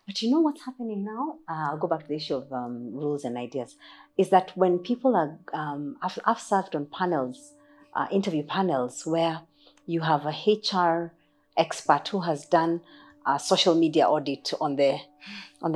But you know what's happening now? I'll go back to the issue of rules and ideas. Is that when people are, I've served on panels, interview panels, where you have a HR expert who has done a social media audit on the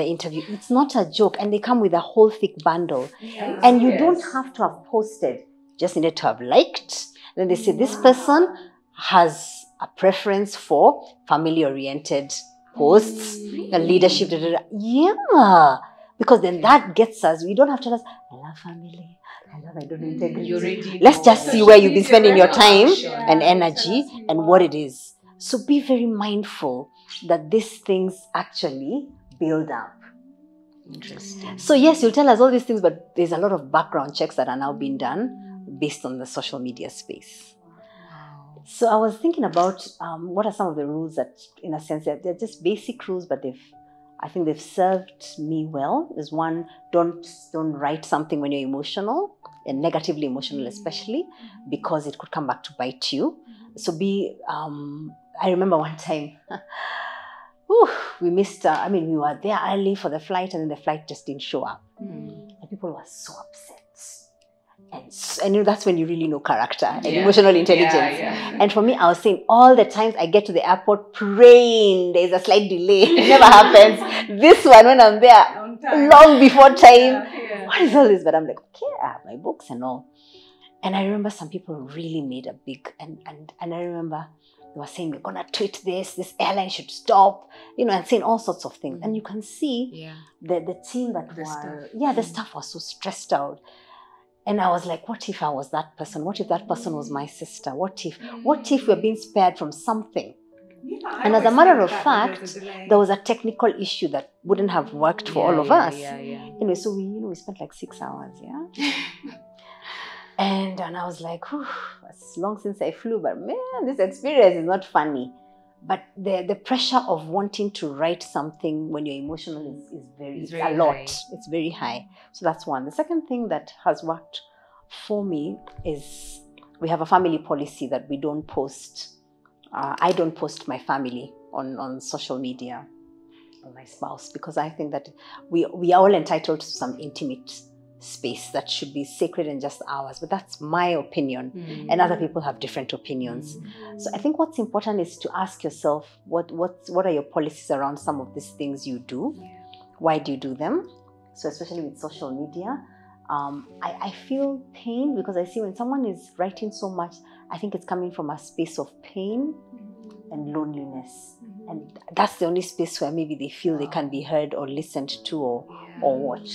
interview. It's not a joke, and they come with a whole thick bundle, and you don't have to have posted. Just needed to have liked. Then they say this person has a preference for family-oriented posts, leadership. Yeah, because then that gets us. We don't have to tell us, I love family. I don't integrity. Let's just see where you've been spending your time and energy and what it is. So be very mindful that these things actually build up. Interesting. So yes, you'll tell us all these things, but there's a lot of background checks that are now being done based on the social media space. Wow. So I was thinking about what are some of the rules that, in a sense, they're just basic rules, but I think they've served me well. Is one, don't write something when you're emotional, and negatively emotional especially, because it could come back to bite you. So I remember one time, we missed, we were there early for the flight, and then the flight just didn't show up. And people were so upset. And that's when you really know character and emotional intelligence. And for me, I was saying all the times I get to the airport praying there's a slight delay. It never happens. This one, when I'm there long before time, what is all this? But I'm like, okay, I have my books and all. And I remember some people really made a big, and I remember they were saying, we're going to tweet this airline should stop, and saying all sorts of things. And you can see the team that the staff was so stressed out. And I was like, what if I was that person? What if that person was my sister? What if we're being spared from something? And as a matter of fact, there was a technical issue that wouldn't have worked for all of us. Anyway, so we spent like 6 hours, And I was like, it's long since I flew, but man, this experience is not funny. But the pressure of wanting to write something when you're emotional is a lot. High. It's very high. So that's one. The second thing that has worked for me is we have a family policy that we don't post. I don't post my family on social media or my spouse, because I think that we are all entitled to some intimate space that should be sacred and just ours, but that's my opinion, and other people have different opinions. So I think what's important is to ask yourself what are your policies around some of these things you do. Why do you do them? So especially with social media, I feel pain because I see when someone is writing so much, I think it's coming from a space of pain and loneliness, and that's the only space where maybe they feel they can be heard or listened to or watched.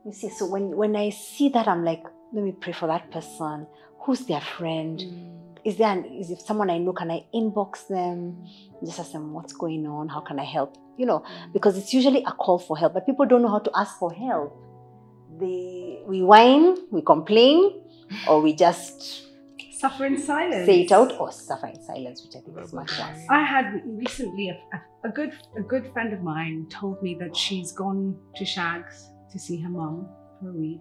You see, so when I see that, I'm like, let me pray for that person. Who's their friend? Is if someone I know, can I inbox them? Just ask them what's going on, how can I help? Because it's usually a call for help, but people don't know how to ask for help. We whine, we complain, or we just suffer in silence. Say it out or suffer in silence, which I think is much worse. I had recently a good friend of mine told me that she's gone to Shags to see her mum for a week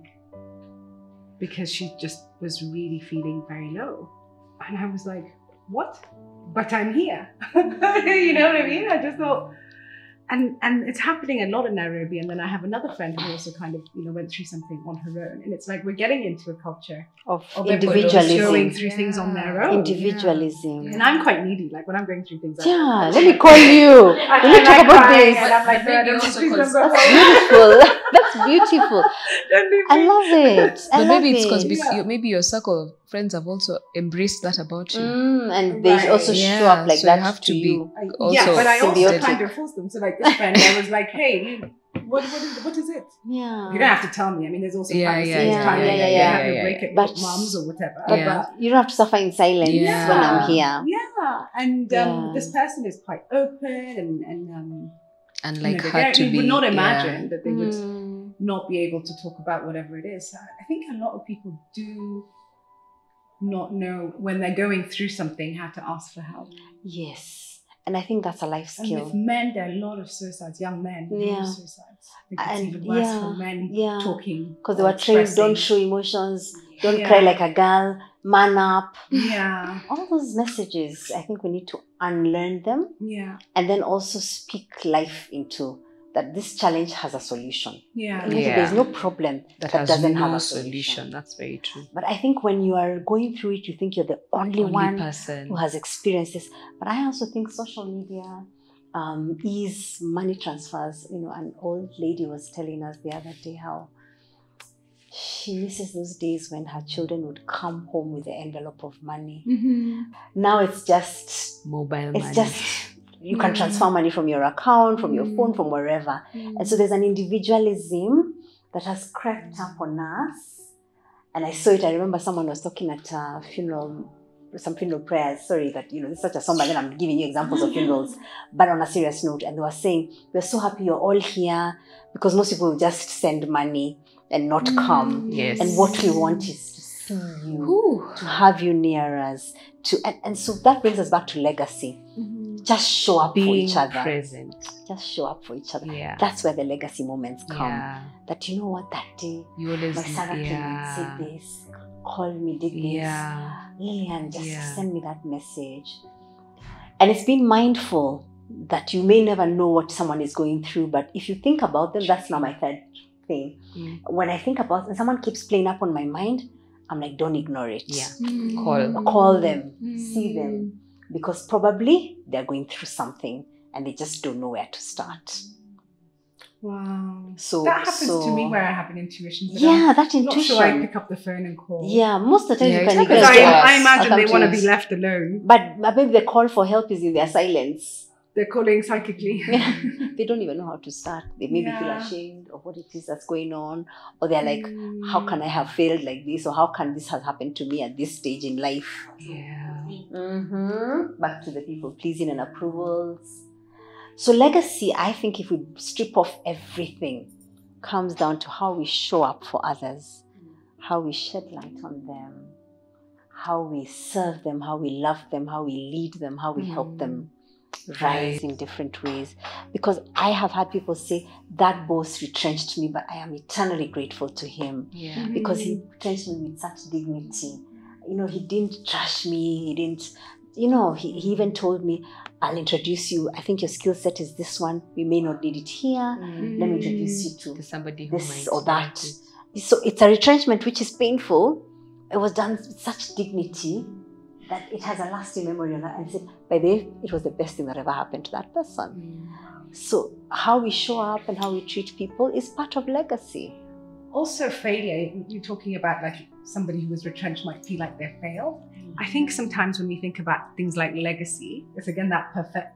because she just was really feeling very low. And I was like, what? But I'm here. You know what I mean? I just thought, and it's happening a lot in Nairobi. And then I have another friend who also kind of, went through something on her own. And it's like, we're getting into a culture of individualism, going through things on their own. Individualism. And I'm quite needy. Like when I'm going through things, let me call you. Let me talk about this. And I'm like, that's beautiful. That's beautiful. I love it. But maybe it's because maybe your circle of friends have also embraced that about you. And they also show up like so that you have to you. be also yeah, but I also symbiotic. kind of forced them. So like this friend, I was like, hey, what is it? Yeah. You don't have to tell me. I mean, there's also privacy. Yeah. Have a break at But mums or whatever. But you don't have to suffer in silence when I'm here. Yeah. And this person is quite open and like hard to be. You would not imagine that they would not be able to talk about whatever it is. I think a lot of people do not know when they're going through something how to ask for help. Yes. And I think that's a life skill. And with men, there are a lot of suicides, young men, suicides. I think it's even worse for men talking. Because they were trained, don't show emotions, don't cry like a girl, man up. Yeah. All those messages, I think we need to unlearn them Yeah. and then also speak life into that this challenge has a solution. Yeah. There's no problem that doesn't have a solution. That's very true. But I think when you are going through it, you think you're the only one person who has experienced this. But I also think social media, is money transfers. An old lady was telling us the other day how she misses those days when her children would come home with the envelope of money. Now it's just mobile money. It's just you can transfer money from your account, from your phone, from wherever. And so there's an individualism that has crept up on us. And I saw it. I remember someone was talking at a funeral, some funeral prayers. Sorry that, this is such a somber, then I'm giving you examples of funerals. But on a serious note, and they were saying, we're so happy you're all here because most people will just send money and not come. Yes. And what we want is to see you, to have you near us. And so that brings us back to legacy. Just show up for each other. Present. Just show up for each other. Yeah. That's where the legacy moments come. Yeah. That you know what, that day, You always my son actually said this, call me, did this. Yeah. Lillian, just send me that message. And it's being mindful that you may never know what someone is going through, but if you think about them, that's now my third thing. When I think about and someone keeps playing up on my mind, I'm like, don't ignore it. Yeah. Call them, see them, because probably they're going through something and they just don't know where to start. Wow. So that happens to me where I have an intuition. That not intuition. Sure I pick up the phone and call. Yeah, most of the time you can because I imagine they want to be left alone. But maybe the call for help is in their silence. They're calling psychically. Yeah. They don't even know how to start. They maybe feel ashamed of what it is that's going on. Or they're like, how can I have failed like this? Or how can this have happened to me at this stage in life? Yeah. Back to the people pleasing and approvals. So legacy, I think if we strip off everything, comes down to how we show up for others, how we shed light on them, how we serve them, how we love them, how we lead them, how we help them rise in different ways. Because I have had people say, that boss retrenched me, but I am eternally grateful to him because he retrenched me with such dignity. He didn't trash me, he didn't, he even told me, I'll introduce you. I think your skill set is this one. We may not need it here. Let me introduce you to somebody who this or that. So it's a retrenchment which is painful. It was done with such dignity that it has a lasting memory on that. And said, by the way, it was the best thing that ever happened to that person. So how we show up and how we treat people is part of legacy. Also failure, you're talking about like somebody who was retrenched might feel like they're failed. I think sometimes when we think about things like legacy, it's again that perfect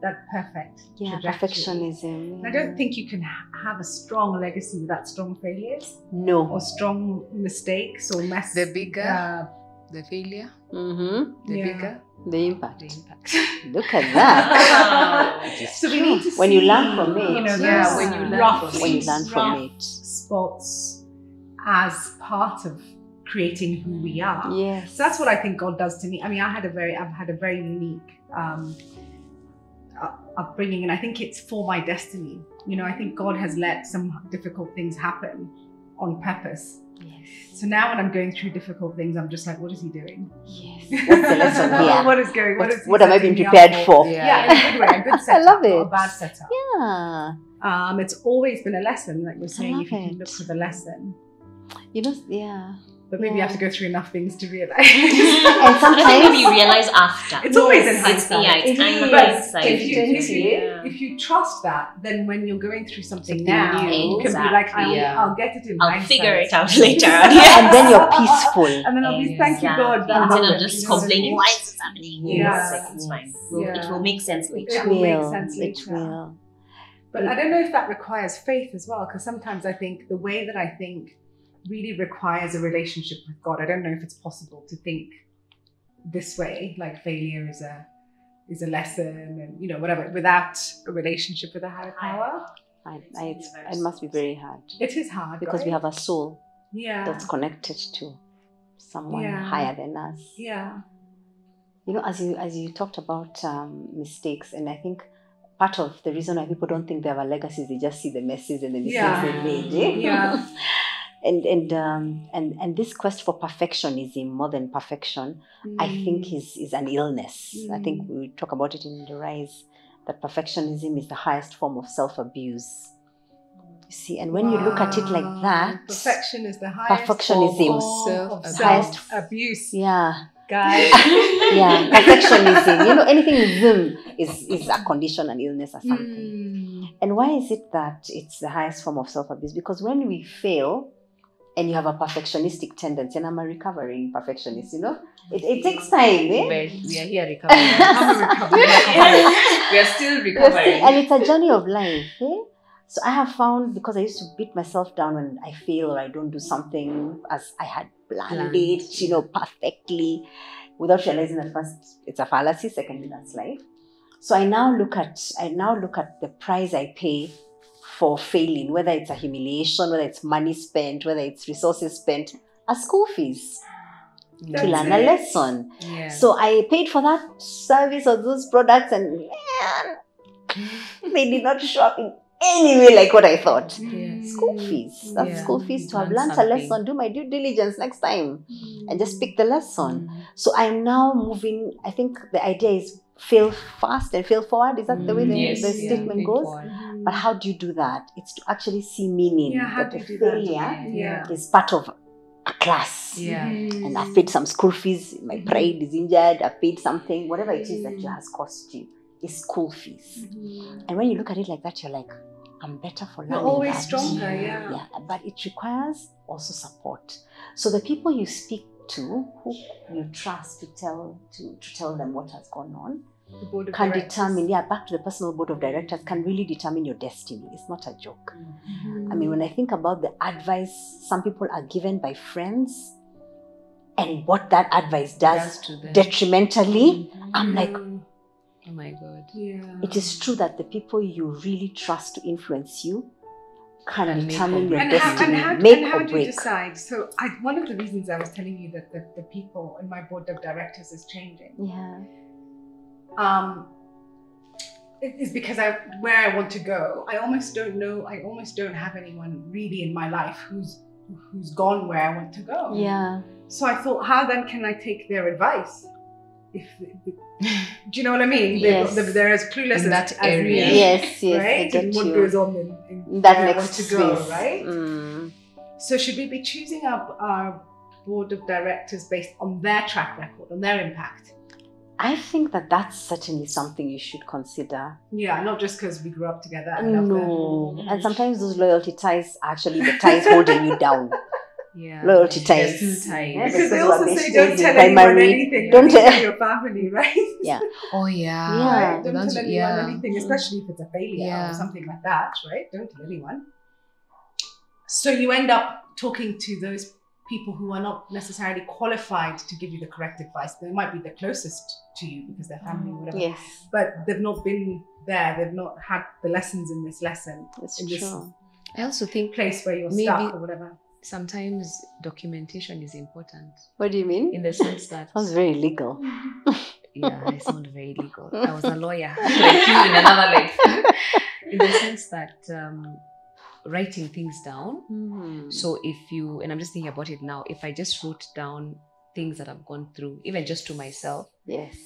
trajectory. Perfectionism. And I don't think you can have a strong legacy without strong failures. No. Or strong mistakes or mess. The bigger the failure, the bigger the impact. Look at that. So we need to when see, you learn from it. when you learn from it. Spots as part of creating who we are. Yes. So that's what I think God does to me. I mean, I've had a very unique upbringing, and I think it's for my destiny. I think God has let some difficult things happen on purpose. Yes. So now when I'm going through difficult things, I'm just like, what is he doing? Yes. What's the lesson here? What is going? What am I being prepared for? Yeah, in a good way, a good setup. I love it. Not a bad setup. Yeah. It's always been a lesson, like you're saying, if you can look for the lesson. But maybe you have to go through enough things to realize. And sometimes you realize after. It's always in hindsight. If you trust that, then when you're going through something now, you can be like, I'll get it in hindsight. I'll figure it out later. And then you're peaceful. And then I'll be, thank you, God. Instead of just complaining, why is this happening? It's fine. Yeah. It will make sense later. It will make sense later. It will. But I don't know if that requires faith as well, because sometimes I think the way that I think really requires a relationship with God. I don't know if it's possible to think this way, like failure is a lesson and whatever, without a relationship with a higher power. It must be very hard. It is hard because we have a soul that's connected to someone higher than us. Yeah. As you talked about mistakes, and I think part of the reason why people don't think they have a legacy is they just see the messes and the mistakes they made. And this quest for perfectionism more than perfection, I think is an illness. I think we talk about it in The Rise, that perfectionism is the highest form of self-abuse. You see, and when you look at it like that, perfection is the highest perfectionism, form of highest self-abuse. Yeah. Guys. Yeah, perfectionism. Anything is a condition, an illness or something. And why is it that it's the highest form of self-abuse? Because when we fail, and you have a perfectionistic tendency, and I'm a recovering perfectionist, it takes time. We are here recovering. We are still recovering. And it's a journey of life. So I have found, because I used to beat myself down when I fail or I don't do something as I had planned it, perfectly, without realizing that first it's a fallacy, secondly that's life. So I now look at the price I pay for failing, whether it's a humiliation, whether it's money spent, whether it's resources spent, as school fees to learn a lesson. Yeah. So I paid for that service or those products, and they did not show up in any way like what I thought. Yeah. School fees. That's school fees to have learned a lesson, do my due diligence next time, and just pick the lesson. So I'm now moving. I think the idea is fail fast and fail forward. Is that the way the statement goes? But how do you do that? It's to actually see meaning that the failure is part of a class. Yeah. And I've paid some school fees. My pride is injured. I've paid something. Whatever it is that has cost you is school fees. And when you look at it like that, you're like, I'm better for learning. You're always that. stronger, Yeah, but it requires also support. So the people you speak to, who you trust to tell them what has gone on, the board of can directors. determine, back to the personal board of directors, can really determine your destiny. It's not a joke. I mean, when I think about the advice some people are given by friends and what that advice does to them detrimentally, I'm like, oh my God. Yeah. it is true that the people you really trust to influence you can And determine your And destiny, how make do or you break. decide? So one of the reasons I was telling you that the people in my board of directors is changing. Yeah. Is because where I want to go, I almost don't have anyone really in my life who's gone where I want to go. Yeah. So I thought, how then can I take their advice? Do you know what I mean? Yes. They're as clueless In that as area. me. Yes, Right? I get And what you. goes on in That where I next want to go, space. right? So should we be choosing our board of directors based on their track record, on their impact? I think that's certainly something you should consider. Yeah, not just because we grew up together. I love them. And sometimes those loyalty ties are actually the ties holding you down. Yeah. Loyalty They're ties. still ties. Yeah, Because they people also are say best don't friends tell in anyone primary. anything. Don't Don't tell tell- your family, right? Yeah. Oh yeah. Yeah. Right? Don't tell anyone anything, especially if it's a failure Yeah. or something like that, right? Don't tell anyone. So you end up talking to those people who are not necessarily qualified to give you the correct advice. They might be the closest to you because they're family or whatever. Yes. But they've not been there. They've not had the lessons in this lesson. That's in this true. I also think place where you're maybe stuck or whatever. sometimes documentation is important What do you mean? in the sense that Sounds very legal. yeah, I sound very legal. I was a lawyer like you in another life. In the sense that writing things down. So if you, and I'm just thinking about it now, if I just wrote down things that I've gone through, even just to myself, Yes.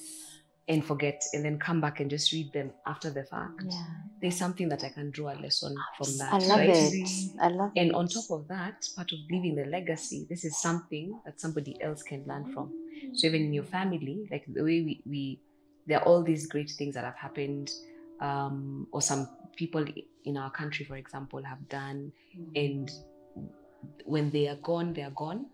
and forget, and then come back and just read them after the fact, there's something that I can draw a lesson from that. I love right? it. I love it. And on top of that, part of leaving the legacy, this is something that somebody else can learn from. So even in your family, like the way we there are all these great things that have happened, or some people in our country, for example, have done, and when they are gone,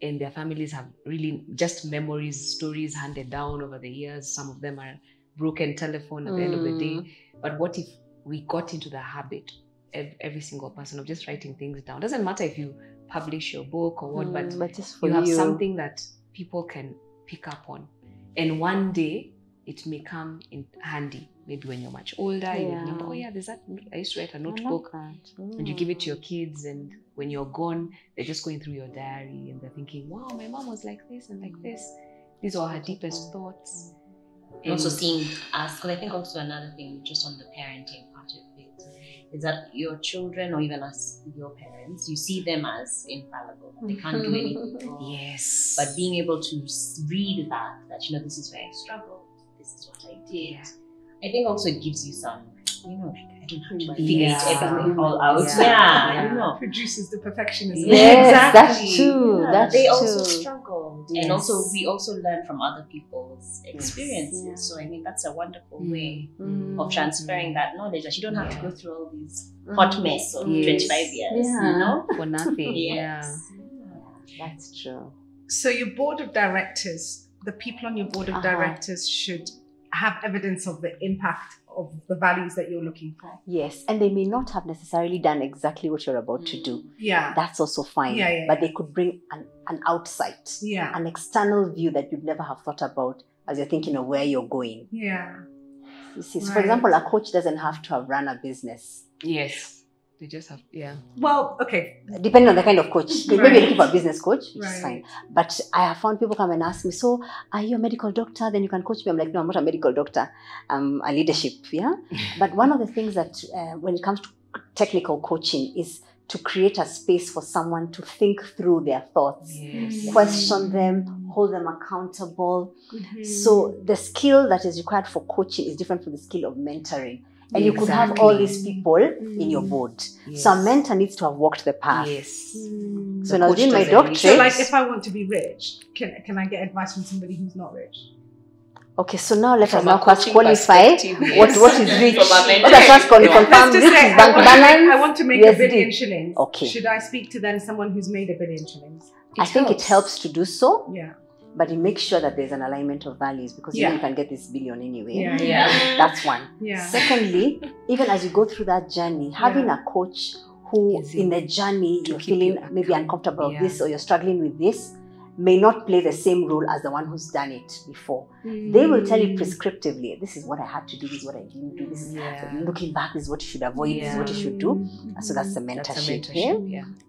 and their families have really just memories, stories handed down over the years. Some of them are broken telephone at the end of the day. But what if we got into the habit, every single person, of just writing things down? Doesn't matter if you publish your book or what, but just for you have something that people can pick up on. And one day it may come in handy. Maybe when you're much older, you remember, oh yeah, there's that. I used to write a notebook, and you give it to your kids, and when you're gone, they're just going through your diary and they're thinking, wow, my mom was like this and like this. These are her deepest thoughts. And also seeing us, because I think also another thing, just on the parenting part of it, is that your children, or even as your parents, you see them as infallible. They can't do anything wrong. Yes. But being able to read that, this is where I struggled, this is what I did. Yeah. I think also it gives you some, like, I don't have to Yeah. figure it everything all out. Yeah. Produces the perfectionism. Yes, that's true. That's they true. also struggled. Yes. And also we also learn from other people's experiences. Yeah. So I mean that's a wonderful way Mm. of transferring that knowledge, that you don't have to go through all these hot mess of Yes. 25 years, Yeah. For nothing. Yes. That's true. So your board of directors, the people on your board of directors should have evidence of the impact of the values that you're looking for. Yes, and they may not have necessarily done exactly what you're about to do. Yeah. That's also fine. But they could bring an outsight, an external view that you'd never have thought about as you're thinking of where you're going. Yeah. You see, so for example, a coach doesn't have to have run a business. Yes. They just have, Well, okay. Depending on the kind of coach. Maybe you're looking for a business coach, which is Right. fine. But I have found people come and ask me, so are you a medical doctor? Then you can coach me. I'm like, no, I'm not a medical doctor. I'm a leadership, But one of the things that when it comes to technical coaching is to create a space for someone to think through their thoughts, question them, hold them accountable. So the skill that is required for coaching is different from the skill of mentoring. And you could have all these people in your board. Yes. So a mentor needs to have walked the path. Yes. So when I was doing my doctorate... So like if I want to be rich, can I get advice from somebody who's not rich? Okay, so now let us From now a first coaching qualify perspective, what yes. is rich. From a Let us first confirm Let's this just is say bank balance. I want to make USD. $1 billion shillings. Okay. Should I speak to then someone who's made $1 billion shillings? I think it helps to do so, Yeah. but you make sure that there's an alignment of values because you know you can get this billion anyway. Yeah. That's one. Yeah. Secondly, even as you go through that journey, having a coach who Is in the journey you're keep feeling you maybe uncomfortable with this Yeah. or you're struggling with this may not play the same role as the one who's done it before. They will tell you prescriptively, this is what I had to do, this is what I didn't do, this is looking back, this is what you should avoid, this is what you should do. So that's the mentorship.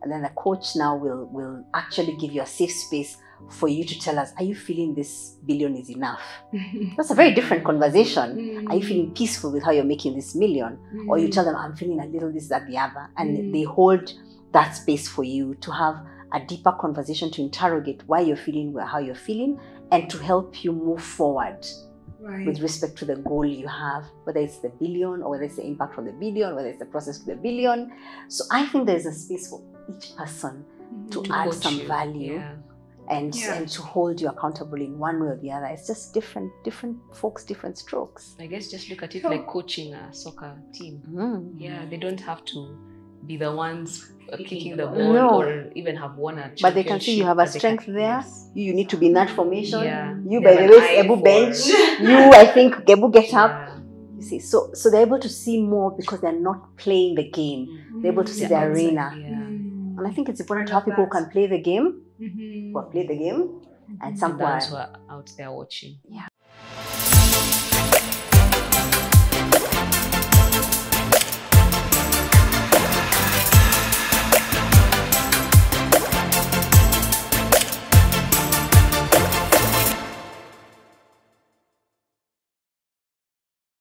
And then the coach now will actually give you a safe space for you to tell us, are you feeling this billion is enough? That's a very different conversation. Are you feeling peaceful with how you're making this million? Or you tell them, I'm feeling a little this, that, the other. And they hold that space for you to have a deeper conversation, to interrogate why you're feeling how you're feeling and to help you move forward with respect to the goal you have, whether it's the billion or whether it's the impact from the billion, whether it's the process to the billion. So I think there's a space for each person to add some value and to hold you accountable in one way or the other. It's just different folks, different strokes. I guess just look at it like coaching a soccer team. Yeah, they don't have to be the ones kicking the ball or even have won a championship. But they can see you have a strength there. You need to be in that formation. You, They by have the an way, eye Gebu for- bench. You, I think, Gebu get up. You see, so they're able to see more because they're not playing the game. They're able to see the arena. And I think it's important to have people who can play the game, who have played the game, and some who Those are who are out there watching.